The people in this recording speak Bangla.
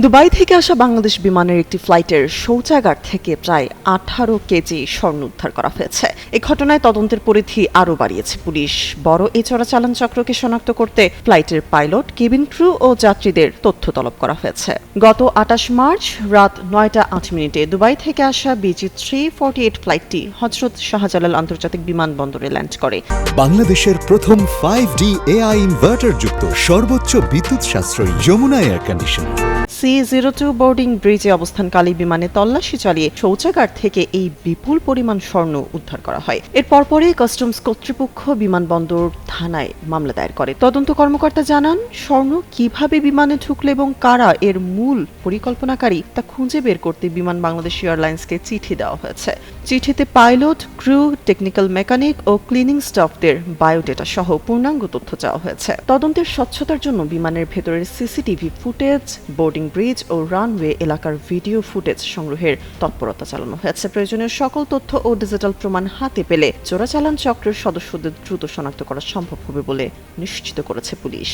দুবাই থেকে আসা বাংলাদেশ বিমানের একটি ফ্লাইটের শৌচাগার থেকে প্রায় 18 কেজি স্বর্ণ উদ্ধার করা হয়েছে। এই ঘটনায় তদন্তের পরিধি আরও বাড়িয়েছে পুলিশ। বড় এই চোরাচালান চক্রকে শনাক্ত করতে ফ্লাইটের পাইলট, কেবিন ক্রু ও যাত্রীদের তথ্য তলব করা হয়েছে। গত 28 মার্চ রাত 9:08 দুবাই থেকে আসা BG348 ফ্লাইটটি হযরত শাহজালাল আন্তর্জাতিক বিমানবন্দরে ল্যান্ড করে। বাংলাদেশের প্রথম 5D AI ইনভার্টার যুক্ত সর্বোচ্চ বিদ্যুৎ সাশ্রয়ী Jamuna air conditioner. C-02 boarding ব্রিজে অবস্থানকালী বিমানে তল্লাশি চালিয়ে শৌচাগার থেকে এই বিপুল পরিমাণ স্বর্ণ উদ্ধার করা হয়। এর পরপরই কাস্টমস কর্তৃপক্ষ বিমানবন্দর থানায় মামলা দায়ের করে। তদন্ত কর্মকর্তা জানান, স্বর্ণ কিভাবে বিমানে ঢুকলো এবং কারা এর মূল পরিকল্পনাকারী তা খুঁজে বের করতে বিমান বাংলাদেশ এয়ারলাইন্সকে চিঠি দেওয়া হয়েছে। চিঠিতে পাইলট, ক্রু, টেকনিক্যাল মেকানিক ও ক্লিনিং স্টাফদের বায়োডেটা সহ পূর্ণাঙ্গ তথ্য চাওয়া হয়েছে। তদন্তের স্বচ্ছতার জন্য বিমানের ভেতরের সিসিটিভি ফুটেজ, বোর্ডিং ব্রিজ ও রানওয়ে এলাকার ভিডিও ফুটেজ সংগ্রহের তৎপরতা চালানো হয়েছে। প্রয়োজনীয় সকল তথ্য ও ডিজিটাল প্রমাণ হাতে পেলে চোরাচালান চক্রের সদস্যদের দ্রুত শনাক্ত করা সম্ভব হবে বলে নিশ্চিত করেছে পুলিশ।